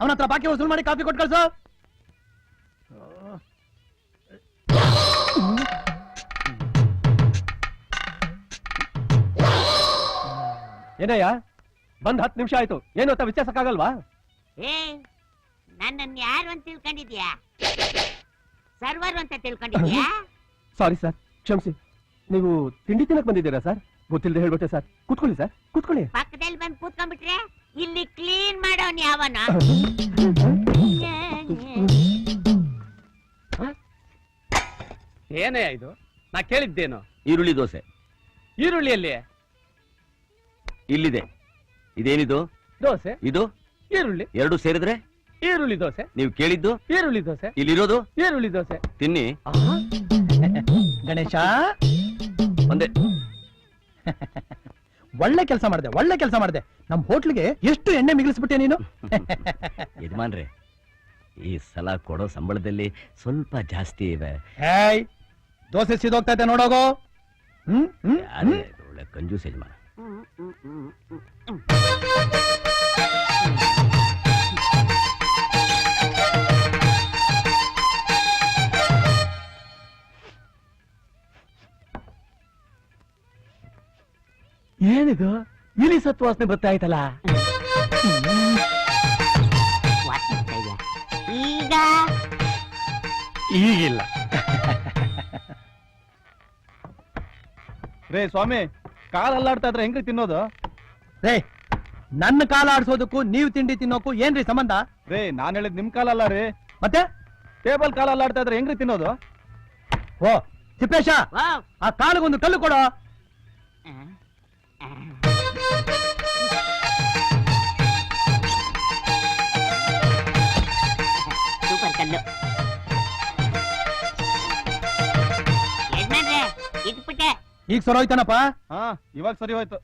ಅವನ ಹತ್ರ ಬಾಕಿ ವಸೂಲ್ ಮಾಡಿ ಕಾಫಿ ಕೊಟ್ಟು ಕಳ್ಸು. ಏನಯ್ಯ ಬಂದ್ 10 ನಿಮಿಷ ಆಯ್ತು, ಏನು ಅಂತ ವಿಚಾರಿಸಕ್ಕಾಗಲ್ವಾ? ನನ್ನನ್ನು ಯಾರು ಅಂತ ತಿಳ್ಕೊಂಡಿದ್ಯಾ? ಸರ್ವರ್ ಅಂತ ತಿಳ್ಕೊಂಡಿದ್ಯಾ? ಸಾರಿ ಸರ್, ಕ್ಷಮಿಸಿ. ನೀವು ತಿಂಡಿ ತಿನ್ನಕ್ ಬಂದಿದ್ದೀರಾ ಸರ್? ಗೊತ್ತಿಲ್ಲದೆ ಹೇಳ್ಬಿಟ್ಟೆ ಸರ್. ಕೂತ್ಕೊಳ್ಳಿ ಸರ್, ಕೂತ್ಕೊಳ್ಳಿ. ಪಕ್ಕದಲ್ಲಿ ಬಂದು ಕೂತ್ಕೊಂಡ್ಬಿಟ್ರೆ ಇಲ್ಲಿ ಕ್ಲೀನ್ ಮಾಡೋನ್ ಯಾವನ? ಏನೇ ಇದು? ನಾ ಕೇಳಿದ್ದೇನು? ಈರುಳ್ಳಿ ದೋಸೆ. ಈರುಳ್ಳಿಯಲ್ಲಿ ಇಲ್ಲಿದೆ. ಇದೇನಿದು? ದೋಸೆ. ಇದು ಈರುಳ್ಳಿ. ಎರಡು ಸೇರಿದ್ರೆ ಈರುಳ್ಳಿ ದೋಸೆ. ನೀವು ಕೇಳಿದ್ದು ಈರುಳ್ಳಿ ದೋಸೆ. ಇಲ್ಲಿರೋದು ಈರುಳ್ಳಿ ದೋಸೆ. ತಿನ್ನಿ. ಗಣೇಶ, ಒಂದೇ. ಒಳ್ಳೆ ಕೆಲಸ ಮಾಡಿದೆ, ಒಳ್ಳೆ ಕೆಲಸ ಮಾಡಿದೆ. ನಮ್ ಹೋಟ್ಲಿಗೆ ಎಷ್ಟು ಎಣ್ಣೆ ಮಿಗಿಲಿಸ್ಬಿಟ್ಟೆ ನೀನು. ಯಜಮಾನ್ರೆ, ಈ ಸಲ ಕೊಡೋ ಸಂಬಳದಲ್ಲಿ ಸ್ವಲ್ಪ ಜಾಸ್ತಿ ಇವೆ. ದೋಸೆ ಸಿದೋಗ್ತಾ ಇದೆ ನೋಡೋಗೋ. ಒಳ್ಳೆ ಕಂಜೂಸ್ ಯಜಮಾನ. ಏನಿದು? ಇಲಿ ಸತ್ತು ವಾಸನೆ ಬರ್ತಾ ಆಯ್ತಲ್ಲ. ಈಗ ಈಗಿಲ್ಲ. ರೇ ಸ್ವಾಮಿ, ಕಾಲ್ ಅಲ್ಲಾಡ್ತಾ ಇದ್ರೆ ಹೆಂಗ್ರಿ ತಿನ್ನೋದು? ರೇ, ನನ್ನ ಕಾಲ ಆಡ್ಸೋದಕ್ಕೂ ನೀವು ತಿಂಡಿ ತಿನ್ನೋಕು ಏನ್ರಿ ಸಂಬಂಧ? ರೇ, ನಾನ್ ಹೇಳಿದ್ ನಿಮ್ ಕಾಲಲ್ಲ ರೀ, ಮತ್ತೆ ಟೇಬಲ್ ಕಾಲ್ ಅಲ್ಲಾಡ್ತಾ ಇದ್ರೆ ಹೆಂಗ್ರಿ ತಿನ್ನೋದು? ಓ ತಿಪ್ಪೇಶ, ಆ ಕಾಲಿಗೊಂದು ಕಲ್ಲು ಕೊಡೋ. ಸೂಪರ್ ಕಲ್ಲು. ಯಜಮಾನ್ರೆ, ಇಟ್ಬಿಟ್ಟೆ. ಈಗ ಸರೋಯ್ತಾನಪ್ಪ. ಹಾ, ಇವಾಗ ಸರಿ ಹೋಯ್ತು.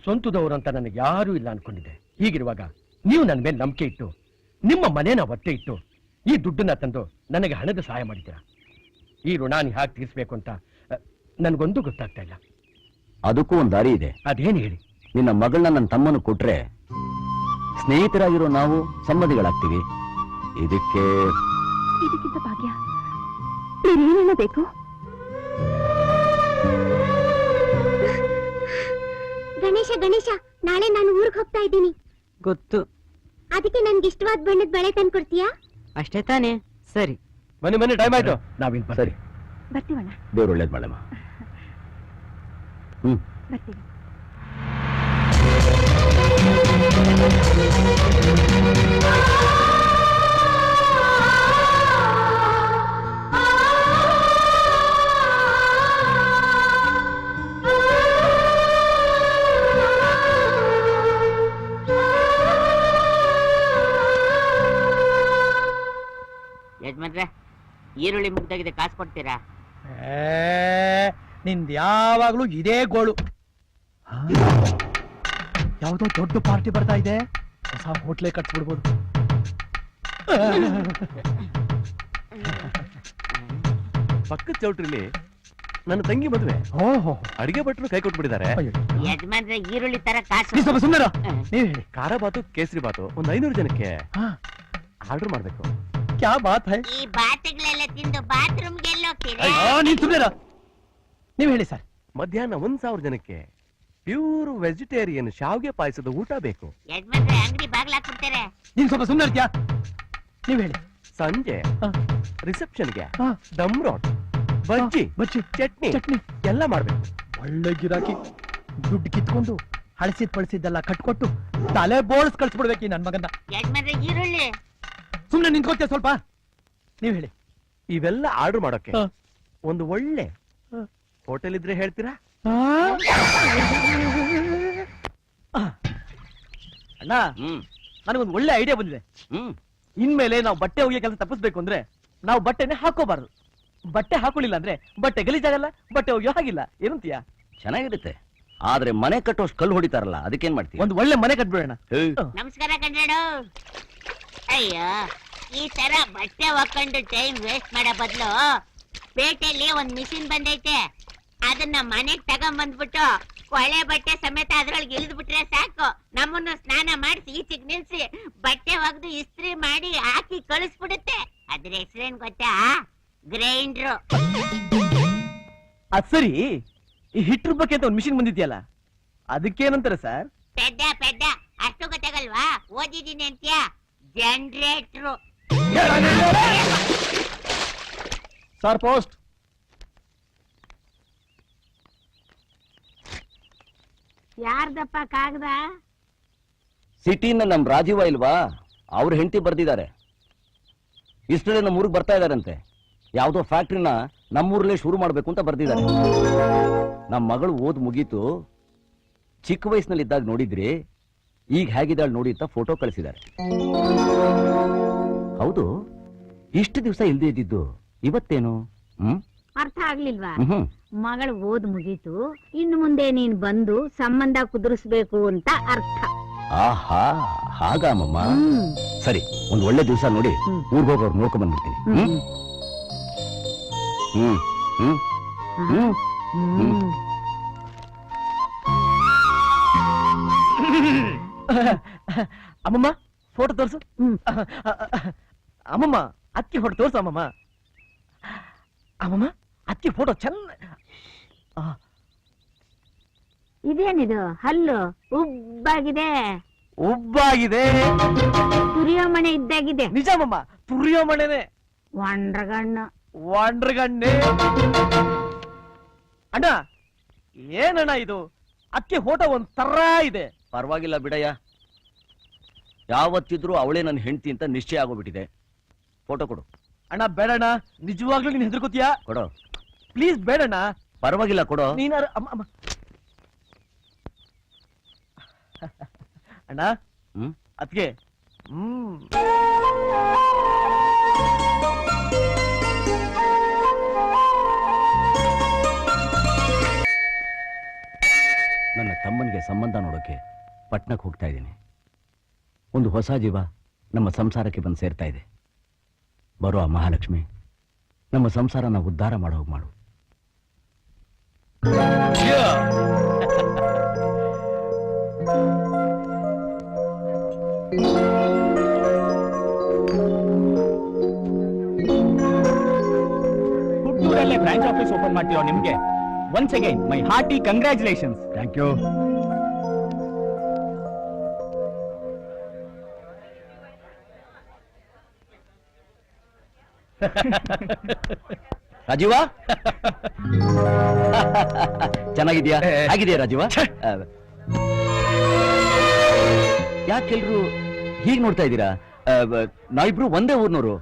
ಸ್ವಂತದವರಂತ ನನಗೆ ಯಾರೂ ಇಲ್ಲ ಅನ್ಕೊಂಡಿದ್ದೆ. ಹೀಗಿರುವಾಗ ನೀವು ನನ್ನ ಮೇಲೆ ನಂಬಿಕೆ ಇಟ್ಟು ನಿಮ್ಮ ಮನೇನ ಒತ್ತೆ ಇಟ್ಟು ಈ ದುಡ್ಡನ್ನ ತಂದು ನನಗೆ ಹಣದ ಸಹಾಯ ಮಾಡಿದ್ದೀರಾ. ಈ ಋಣಾನಿ ಹಾಕಿ ತೀರಿಸಬೇಕು ಅಂತ ನನಗೊಂದು ಗೊತ್ತಾಗ್ತಾ ಇಲ್ಲ. ಅದಕ್ಕೂ ಒಂದು ದಾರಿ ಇದೆ. ಅದೇನು ಹೇಳಿ? ನಿನ್ನ ಮಗಳನ್ನ ನನ್ನ ತಮ್ಮನು ಕೊಟ್ರೆ ಸ್ನೇಹಿತರಾಗಿರೋ ನಾವು ಸಂಬಂಧಿಗಳಾಗ್ತೀವಿ. ಇದಕ್ಕಿಂತ ಭಾಗ್ಯ ಬೇರೇನೇನೋ ಬೇಕು? ಗಣೇಶ ಗಣೇಶ, ನಾಳೆ ನಾನು ಊರಿಗೆ ಹೋಗ್ತಾ ಇದ್ದೀನಿ. ಗೊತ್ತು. ಅದಕ್ಕೆ ನನ್ಗೆ ಇಷ್ಟವಾದ ಬಣ್ಣದ ಬಳೆ ತಂದ್ಕೊಡ್ತೀಯಾ? ಅಷ್ಟೇ ತಾನೇ? ಸರಿ, ಬನ್ನಿ ಬನ್ನಿ, ಟೈಮ್ ಆಯ್ತು. ನಾವಿನ್ ಸರಿ, ಬರ್ತೀವಣ್ಣ. ದೇವ್ರು ಒಳ್ಳೇದ್ ಮಾಡಮ್ಮ. ಬರ್ತೀವಿ. ಯಜಮಾನ್ರೆ, ಈರುಳ್ಳಿ ಮುಗ್ದಾಗಿದೆ, ಕಾಸು ಕೊಡ್ತೀರಾ? ನಿಂದ ಯಾವಾಗ್ಲೂ ಇದೇ ಗೋಳು. ಯಾವ್ದೋ ದೊಡ್ಡ ಪಾರ್ಟಿ ಬರ್ತಾ ಇದೆ, ಹೊಸ ಹೋಟ್ಲೆ ಕಟ್ಬಿಡ್ಬೋದು. ಪಕ್ಕದ ಚೌಟ್ರಿಲಿ ನನ್ನ ತಂಗಿ ಮದುವೆ ಓಹೋ ಅಡಿಗೆ ಭಟ್ರು ಕೈ ಕೊಟ್ಬಿಟ್ಟಿದ್ದಾರೆ. ಯಜಮಾನ್ರೆ ಈರುಳ್ಳಿ ತರ ಕಾಸು. ನೀವ್ ಸ್ವಲ್ಪ ಸುಮ್ಮನೆ ನೀವ್ ಹೇಳಿ. ಖಾರ ಬಾತು ಕೇಸರಿ ಬಾತು ಒಂದು 500 ಜನಕ್ಕೆ ಆರ್ಡರ್ ಮಾಡ್ಬೇಕು. ಕ್ಯಾ ಬಾತ್ ಹೈ. ಈ ಬಾತುಗಳೆಲ್ಲ ತಿಂದು ಬಾತ್ರೂಮ್ಗೆ ಎಲ್ಲೋಗ್ತೀರಾ? ನೀನ್ ಸುಮ್ಮನೆ ನೀವ್ ಹೇಳಿ ಸರ್. ಮಧ್ಯಾಹ್ನ 1000 ಜನಕ್ಕೆ ಪ್ಯೂರ್ ವೆಜಿಟೇರಿಯನ್ ಶಾವ್ಗೆ ಪಾಯಸದ ಊಟ ಬೇಕು. ಯಜಮಾನ್ರೆ ಅಂಗಡಿ ಬಾಗ್ಲಾಕ್ಬಿಡ್ತಾರೆ. ನೀನ್ ಸ್ವಲ್ಪ ಸುಮ್ಮನೆ ಇರ್ತೀಯಾ? ನೀವ್ ಹೇಳಿ. ಸಂಜೆ ಹಾ. ರಿಸೆಪ್ಷನ್ಗೆ ಹಾ. ದಮ್ ರೋಟ್, ಬಜ್ಜಿ, ಬಜ್ಜಿ, ಚಟ್ನಿ ಚಟ್ನಿ ಎಲ್ಲ ಮಾಡ್ಬೇಕು. ಒಳ್ಳೆ ಗಿರಾಕಿ. ದುಡ್ಡು ಕಿತ್ಕೊಂಡು ಹಳಸಿದ್ ಪಳಿಸಿದ್ದೆಲ್ಲ ಕಟ್ಕೊಟ್ಟು ತಲೆ ಬೋಳ್ಸ್ ಕಳ್ಸ್ಬಿಡ್ಬೇಕು ನನ್ ಮಗನ್ನ. ಯಜಮಾನ್ರೆ ಈರುಳ್ಳಿ. ಸುಮ್ನೆ ನಿಂತ್ಕೊಳ್ತೀಯ ಸ್ವಲ್ಪ? ನೀವ್ ಹೇಳಿ. ಇವೆಲ್ಲ ಆರ್ಡರ್ ಮಾಡೋಕೆ ಹಾ. ಒಂದು ಒಳ್ಳೆ ಹಾ. ಹೋಟೆಲ್ ಇದ್ರೆ ಹೇಳ್ತೀರಾ? ಅಣ್ಣ ಹ್ಮ್ ನನಗೊಂದು ಒಳ್ಳೆ ಐಡಿಯಾ ಬಂದಿದೆ. ಹ್ಮ್ ಇನ್ಮೇಲೆ ನಾವು ಬಟ್ಟೆ ಒಗೆಯೋ ಕೆಲಸ ತಪ್ಪಿಸ್ಬೇಕು ಅಂದ್ರೆ ನಾವು ಬಟ್ಟೆನೆ ಹಾಕೋಬಾರ್ದು. ಬಟ್ಟೆ ಹಾಕೊಳ್ಳಿಲ್ಲ ಅಂದ್ರೆ ಬಟ್ಟೆ ಗಲೀಜಾಗಲ್ಲ, ಬಟ್ಟೆ ಒಗೆಯೋ ಹಾಗಿಲ್ಲ. ಏನಂತೀಯ? ಚೆನ್ನಾಗಿರುತ್ತೆ. ಆದ್ರೆ ಮನೆ ಕಟ್ಟೋಷ್ಟು ಕಲ್ಲು ಹೊಡಿತಾರಲ್ಲ, ಅದಕ್ಕೇನ್ ಮಾಡ್ತೀವಿ? ಒಂದು ಒಳ್ಳೆ ಮನೆ ಕಟ್ಬಿಡೋಣ. ನಮಸ್ಕಾರ ಕಣ್ರಾಡು. ಅಯ್ಯೋ, ಈ ತರ ಬಟ್ಟೆ ಹಾಕೊಂಡು ಟೈಮ್ ವೇಸ್ಟ್ ಮಾಡೋ ಬದಲು ಪೇಟೆಯಲ್ಲಿ ಒಂದ್ ಮಿಷಿನ್ ಬಂದೈತೆ, ಅದನ್ನ ಮನೆಗ್ ತಗೊಂಬಂದ್ಬಿಟ್ಟು ಕೊಳೆ ಬಟ್ಟೆ ಸಮೇತ ಅದ್ರೊಳಗೆ ಇಳಿದ್ ಬಿಟ್ರೆ ಸಾಕು. ನಮ್ಮನ್ನು ಸ್ನಾನ ಮಾಡಿಸಿ ಈಚೆಗ್ ನಿಲ್ಸಿ ಬಟ್ಟೆ ಒಗ್ದು ಇಸ್ತ್ರಿ ಮಾಡಿ ಹಾಕಿ ಕಳಿಸ್ಬಿಡುತ್ತೆ. ಅದ್ರ ಹೆಸರೇನ್ ಗೊತ್ತಾ? ಗ್ರೈಂಡ್ರು. ಅದ್ ಸರಿ, ಈ ಹಿಟ್ ರುಬ್ಬಕ್ಕೆ ಅಂತ ಒಂದು ಮಿಷಿನ್ ಬಂದಿದ್ಯಲ್ಲ, ಅದಕ್ಕೇನಂತಾರೆ ಸರ್? ಪೆದ್ದ ಪೆದ್ದ ಅಷ್ಟು ಗೊತ್ತಾಗಲ್ವಾ? ಓದಿದೀನಿ ಅಂತ್ಯಾ? ಜನರೇಟ್ರು. Sir post. ಯಾರ್ದಪ್ಪ ಕಾಗದ? ಸಿಟಿನ ನಮ್ ರಾಜೀವ ಇಲ್ವಾ, ಅವ್ರ ಹೆಂಡತಿ ಬರ್ದಿದ್ದಾರೆ. ಇಷ್ಟರಲ್ಲೇ ನಮ್ಮ ಊರಿಗೆ ಬರ್ತಾ ಇದಾರಂತೆ. ಯಾವ್ದೋ ಫ್ಯಾಕ್ಟ್ರಿನ ನಮ್ಮೂರಲ್ಲೇ ಶುರು ಮಾಡ್ಬೇಕು ಅಂತ ಬರ್ದಿದ್ದಾರೆ. ನಮ್ಮ ಮಗಳು ಓದ್ ಮುಗೀತು, ಚಿಕ್ಕ ವಯಸ್ಸಿನಲ್ಲಿ ಇದ್ದಾಗ ನೋಡಿದ್ರಿ, ಈಗ ಹೇಗಿದ್ದಾಳೆ ನೋಡಿ ಅಂತ ಫೋಟೋ ಕಳಿಸಿದ್ದಾರೆ. ಹೌದು, ಇಷ್ಟು ದಿವಸ ಇಲ್ದೇ ಇದ್ದಿದ್ದು ಇವತ್ತೇನು? ಅರ್ಥ ಆಗ್ಲಿಲ್ವಾ? ಹ್ಮ್ ಮಗಳು ಓದ್ ಮುಗೀತು, ಇನ್ನು ಮುಂದೆ ನೀನ್ ಬಂದು ಸಂಬಂಧ ಕುದುರಿಸ್ಬೇಕು ಅಂತ ಅರ್ಥ. ಆಹಾ, ಹಾಗಾಮಮ್ಮ. ಸರಿ, ಒಂದ್ ಒಳ್ಳೆ ದಿವಸ ನೋಡಿ ಊರ್ಗ್ ಹೋಗೋರು ನೋಡ್ಕೊಂಡ್ ಬಂದ್ಬಿಡ್ತೀನಿ. ಹ್ಮ್ ಹ್ಮ್ ಹ್ಮ್ ಹ್ಮ್ ಅಮ್ಮಮ್ಮ ಫೋಟೋ ತೋರ್ಸು. ಅಮ್ಮಮ್ಮ ಅಕ್ಕಿ ಫೋಟೋ ತೋರ್ಸು. ಅಮ್ಮಮ್ಮ ಅಮ್ಮಮ್ಮ ಅಕ್ಕಿ ಫೋಟೋ ಚೆನ್ನ. ಇದೇನಿದು ಹಲ್ಲು ಉಬ್ಬಾಗಿದೆ, ಉಬ್ಬಾಗಿದೆ. ತುರಿಯೋ ಮನೆ ಇದ್ದಾಗಿದೆ. ನಿಜ ಅಮ್ಮಮ್ಮ, ತುರಿಯೋ ಮಳೆನೆ. ವಂಡ್ರಗಣ್ಣು. ವಾಂಡ್ರಗಣ್ಣೆ. ಅಣ್ಣ ಏನಣ್ಣ ಇದು? ಅಕ್ಕಿ ಫೋಟೋ ಒಂದ್ ತರ ಇದೆ. ಪರವಾಗಿಲ್ಲ ಬಿಡಯ್ಯ, ಯಾವತ್ತಿದ್ರು ಅವಳೇ ನನ್ನ ಹೆಂಡತಿ ಅಂತ ನಿಶ್ಚಯ ಆಗೋಗ್ಬಿಟ್ಟಿದೆ. ಫೋಟೋ ಕೊಡು. ಅಣ್ಣ ಬೇಡಣ್ಣ, ನಿಜವಾಗ್ಲೂ ನೀನ್ ಹೆದರ್ಕೋತೀಯಾ? ಕೊಡು. ಪ್ಲೀಸ್ ಬೇಡಣ್ಣ. ಪರವಾಗಿಲ್ಲ, ಕೊಡು. ನೀನಾರು ಅಮ್ಮ ಅಮ್ಮ. ಅಣ್ಣ ಹ್ಮ್ ಅದ್ಕೆ ನನ್ನ ತಮ್ಮನಿಗೆ ಸಂಬಂಧ ನೋಡೋಕೆ ಪಟ್ನಕ್ಕೆ ಹೋಗ್ತಾ ಇದ್ದೀನಿ. ಒಂದು ಹೊಸ ಜೀವ ನಮ್ಮ ಸಂಸಾರಕ್ಕೆ ಬಂದು ಸೇರ್ತಾ ಇದೆ. ಬರೋ ಆ ಮಹಾಲಕ್ಷ್ಮಿ ನಮ್ಮ ಸಂಸಾರನ ಉದ್ಧಾರ ಮಾಡೋ ಹೋಗಿ ಮಾಡು. ಹುಟ್ಟೂರಲ್ಲೇ ಬ್ರಾಂಚ್ ಆಫೀಸ್ ಓಪನ್ ಮಾಡ್ತೀರೋ ನಿಮ್ಗೆ once again my hearty congratulations. Thank you. Rajeeva, ಚೆನ್ನಾಗಿದ್ಯಾ? ಆಗಿದೆಯಾ ರಾಜೀವ? ಯಾಕೆಲ್ರು ಹೀಗ್ ನೋಡ್ತಾ ಇದ್ದೀರಾ? ನಾವಿಬ್ರು ಒಂದೇ ಊರ್ನವರು.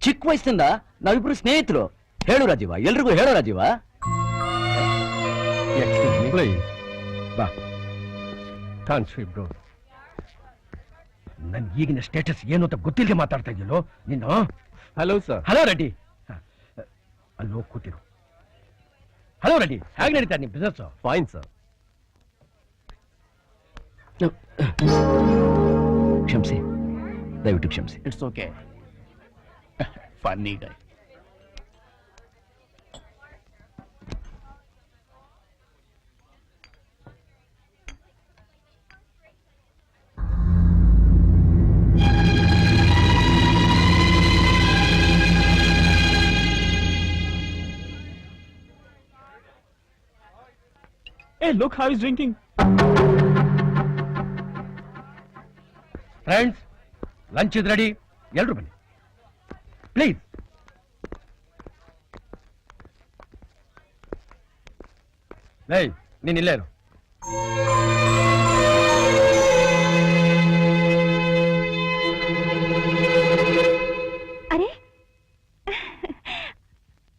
ಚಿಕ್ಕ ವಯಸ್ಸಿನಿಂದ ನಾವಿಬ್ರು ಸ್ನೇಹಿತರು. ಹೇಳು ರಾಜೀವ, ಎಲ್ರಿಗೂ ಹೇಳೋ ರಾಜೀವ. ಬಾ. ಥ್ಯಾಂಕ್ಸ್ ಇಬ್ರು. ನನ್ ಈಗಿನ ಸ್ಟೇಟಸ್ ಏನು ಅಂತ ಗೊತ್ತಿಲ್ಲದೆ ಮಾತಾಡ್ತಾ ಇದೆಯಲ್ಲೋ ನೀನು. Hello sir. ಹಲೋ ರೆಡ್ಡಿ. ಅಲ್ಲಿ ಹೋಗಿ ಕೂತಿರು. ಹಲೋ ರೆಡ್ಡಿ, ಹೇಗೆ ನಡೀತಾ ನಿಮ್ ಬಿಸ್ನೆಸ್? Fine sir. ಕ್ಷಮಿಸಿ, ದಯವಿಟ್ಟು ಕ್ಷಮಿಸಿ. It's okay. Funny Guy. Hey, look how he's drinking. Friends, lunch is ready. ಎಲ್ರು ಬನ್ನಿ ಪ್ಲೀಸ್. ಲೈ, ನೀನ್ ಇಲ್ಲೇ ಇರು. ಅರೆ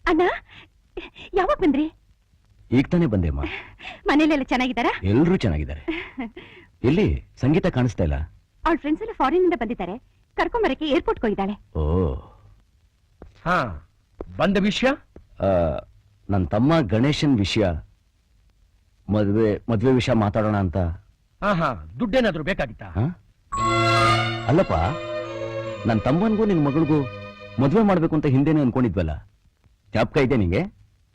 ಅಣ್ಣ, ಯಾವಾಗ ಬಂದ್ರಿ? ಈಗ ತಾನೇ ಬಂದೆಮ್ಮ. ಮನೇಲೆಲ್ಲ ಚೆನ್ನಾಗಿದ್ದಾರಾ? ಎಲ್ರೂ ಚೆನ್ನಾಗಿದ್ದಾರೆ. ಎಲ್ಲಿ ಸಂಗೀತ ಕಾಣಿಸ್ತಾ ಇಲ್ಲ? ಅವಳ ಫ್ರೆಂಡ್ಸ್ ಎಲ್ಲ ಫಾರಿನ್ ಇಂದ ಬಂದಿದ್ದಾರೆ. ಕರ್ಕೊಂಬರಕ್ಕೆ ಏರ್ಪೋರ್ಟ್ ಹೋಗಿದ್ದಾಳೆ. ಓ, ಹಾ, ಬಂದ ವಿಷಯ ನನ್ನ ತಮ್ಮ ಗಣೇಶನ್ ವಿಷಯ, ಮದ್ವೆ ವಿಷಯ ಮಾತಾಡೋಣ ಅಂತ. ಹಾ ಹಾ, ದುಡ್ಡೇನಾದ್ರೂ ಬೇಕಾಗಿತ್ತಾ? ಹ? ಅಲ್ಲಪ್ಪ, ನನ್ನ ತಮ್ಮನಿಗೂ ನಿನ್ ಮಗಳಿಗೂ ಮದ್ವೆ ಮಾಡ್ಬೇಕು ಅಂತ ಹಿಂದೆನೆ ಅನ್ಕೊಂಡಿದ್ವಲ್ಲ, ಜ್ಞಾಪಕ ಇದೆ ನಿಂಗೆ?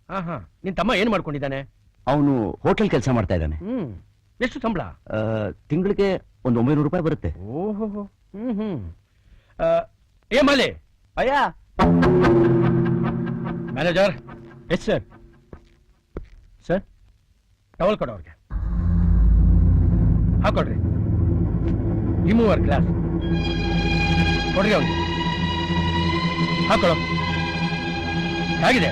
ಹಾ ಹಾ, ನಿನ್ ತಮ್ಮ ಏನ್ ಮಾಡ್ಕೊಂಡಿದ್ದಾನೆ? ಅವನು ಹೋಟೆಲ್ ಕೆಲಸ ಮಾಡ್ತಾ ಇದ್ದಾನೆ. ಎಷ್ಟು ಸಂಬಳ? ತಿಂಗಳಿಗೆ ಒಂದು 900 ರೂಪಾಯಿ ಬರುತ್ತೆ. ಓಹೋ, ಏ ಮಾಲೆ, ಅಯ್ಯ, manager, Yes, sir. Sir? Towel ಕೊಡು ಅವ್ರಿಗೆ. ಹಾಕೊಡ್ರಿ. ರಿಮೂವರ್ ಗ್ಲಾಸ್ ಕೊಡ್ರಿ ಅವ್ರಿಗೆ. ಹಾಕೊಡು. ಹೇಗಿದೆ?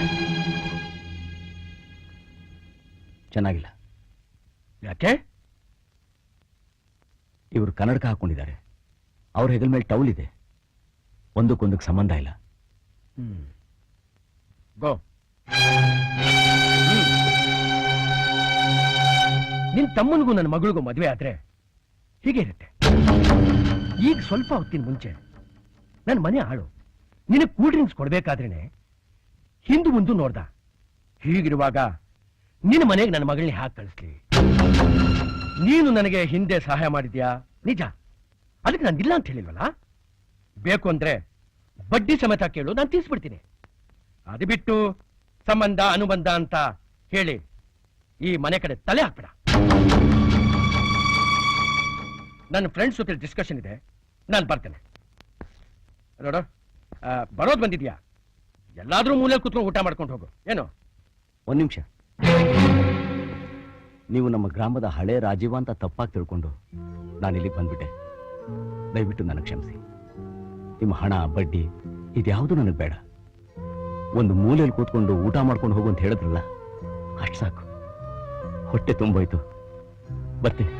ಚೆನ್ನಾಗಿಲ್ಲ. ಯಾಕೆ? ಇವರು ಕನ್ನಡಕ ಹಾಕೊಂಡಿದ್ದಾರೆ. ಅವ್ರ ಹೆಗಲ ಮೇಲೆ ಟೌಲ್ ಇದೆ. ಒಂದಕ್ಕೊಂದಕ್ಕೆ ಸಂಬಂಧ ಇಲ್ಲ. ಗೋ. ನಿನ್ ತಮ್ಮನಿಗೂ ನನ್ನ ಮಗಳಿಗೂ ಮದುವೆ ಆದ್ರೆ ಹೀಗೆ ಇರುತ್ತೆ. ಈಗ ಸ್ವಲ್ಪ ಹೊತ್ತಿನ ಮುಂಚೆ ನನ್ನ ಮನೆ ಆಳು ನಿನಗೆ ಕೂಲ್ ಡ್ರಿಂಕ್ಸ್ ಕೊಡ್ಬೇಕಾದ್ರೇನೆ ಹಿಂದು ಮುಂದೆ ನೋಡ್ದ. ಹೀಗಿರುವಾಗ ನಿನ್ನ ಮನೆಗೆ ನನ್ನ ಮಗಳನ್ನ ಹಾಕಿ ಕಳಿಸ್ಲಿ? ನೀನು ನನಗೆ ಹಿಂದೆ ಸಹಾಯ ಮಾಡಿದ್ಯಾ ನಿಜ, ಅದಕ್ಕೆ ನಾನು ಇಲ್ಲ ಅಂತ ಹೇಳಿಲ್ವಲ್ಲ. ಬೇಕು ಅಂದ್ರೆ ಬಡ್ಡಿ ಸಮೇತ ಕೇಳು, ನಾನು ತೀರ್ಸ್ಬಿಡ್ತೀನಿ. ಅದು ಬಿಟ್ಟು ಸಂಬಂಧ ಅನುಬಂಧ ಅಂತ ಹೇಳಿ ಈ ಮನೆ ಕಡೆ ತಲೆ ಹಾಕ್ಬೇಡ. ನನ್ನ ಫ್ರೆಂಡ್ಸ್ ಜೊತೆ ಡಿಸ್ಕಷನ್ ಇದೆ, ನಾನು ಬರ್ತೇನೆ. ನೋಡು, ಬರೋದು ಬಂದಿದ್ಯಾ, ಎಲ್ಲಾದ್ರೂ ಮೂಲೆ ಕೂತ್ಕೊಂಡು ಊಟ ಮಾಡ್ಕೊಂಡು ಹೋಗು. ಏನು? ಒಂದ್ ನಿಮಿಷ. ನೀವು ನಮ್ಮ ಗ್ರಾಮದ ಹಳೆ ರಾಜೀವ ಅಂತ ತಪ್ಪಾಗಿ ತಿಳ್ಕೊಂಡು ನಾನು ಇಲ್ಲಿಗೆ ಬಂದ್ಬಿಟ್ಟೆ. ದಯವಿಟ್ಟು ನನಗೆ ಕ್ಷಮಿಸಿ. ನಿಮ್ಮ ಹಣ ಬಡ್ಡಿ ಇದ್ಯಾವುದು ನನಗೆ ಬೇಡ. ಒಂದು ಮೂಲೆಯಲ್ಲಿ ಕೂತ್ಕೊಂಡು ಊಟ ಮಾಡ್ಕೊಂಡು ಹೋಗು ಅಂತ ಹೇಳಿದ್ರಲ್ಲ, ಅಷ್ಟು ಸಾಕು. ಹೊಟ್ಟೆ ತುಂಬೋಯ್ತು. ಬರ್ತೀನಿ.